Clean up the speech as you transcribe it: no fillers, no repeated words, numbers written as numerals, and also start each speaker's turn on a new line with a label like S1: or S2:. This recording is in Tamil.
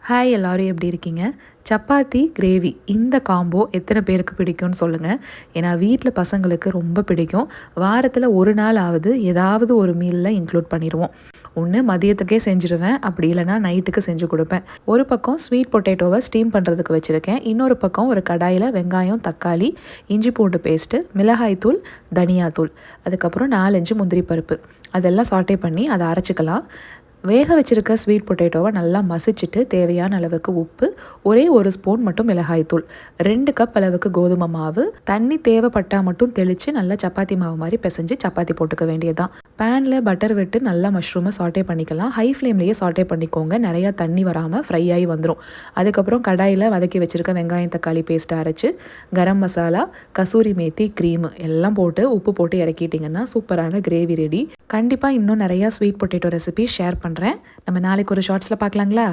S1: ஹாய் எல்லாரும் எப்படி இருக்கீங்க? சப்பாத்தி, கிரேவி இந்த காம்போ எத்தனை பேருக்கு பிடிக்கும்னு சொல்லுங்கள். ஏன்னா வீட்டில் பசங்களுக்கு ரொம்ப பிடிக்கும். வாரத்தில் ஒரு நாள் ஆவது ஏதாவது ஒரு மீலில் இன்க்ளூட் பண்ணிடுவோம். ஒன்று மதியத்துக்கே செஞ்சுருவேன், அப்படி இல்லைனா நைட்டுக்கு செஞ்சு கொடுப்பேன். ஒரு பக்கம் ஸ்வீட் பொட்டேட்டோவை ஸ்டீம் பண்ணுறதுக்கு வச்சுருக்கேன். இன்னொரு பக்கம் ஒரு கடாயில் வெங்காயம், தக்காளி, இஞ்சி பூண்டு பேஸ்ட்டு, மிளகாய்த்தூள், தனியாத்தூள், அதுக்கப்புறம் 4-5 முந்திரி பருப்பு அதெல்லாம் சாட்டே பண்ணி அதை அரைச்சிக்கலாம். வேக வச்சுருக்க ஸ்வீட் பொட்டேட்டோவை நல்லா மசிச்சுட்டு தேவையான அளவுக்கு உப்பு, ஒரே ஒரு ஸ்பூன் மட்டும் மிளகாய்த்தூள், 2 கப் அளவுக்கு கோதுமை மாவு, தண்ணி தேவைப்பட்டால் மட்டும் தெளித்து நல்லா சப்பாத்தி மாவு மாதிரி பிசைஞ்சு சப்பாத்தி போட்டுக்க வேண்டியதுதான். பேனில் பட்டர் விட்டு நல்லா மஷ்ரூமை சாட்டே பண்ணிக்கலாம். ஹை ஃப்ளேம்லேயே சாட்டே பண்ணிக்கோங்க, நிறையா தண்ணி வராமல் ஃப்ரை ஆகி வந்துடும். அதுக்கப்புறம் கடாயில் வதக்கி வச்சுருக்க வெங்காயம் தக்காளி பேஸ்ட்டை அரைச்சி, கரம் மசாலா, கசூரி மேத்தி, க்ரீமு எல்லாம் போட்டு உப்பு போட்டு இறக்கிட்டிங்கன்னா சூப்பரான கிரேவி ரெடி. கண்டிப்பாக இன்னும் நிறையா ஸ்வீட் பொட்டேட்டோ ரெசிபி ஷேர் பண்ணுறேன். நம்ம நாளைக்கு ஒரு ஷார்ட்ஸில் பார்க்கலாங்களா?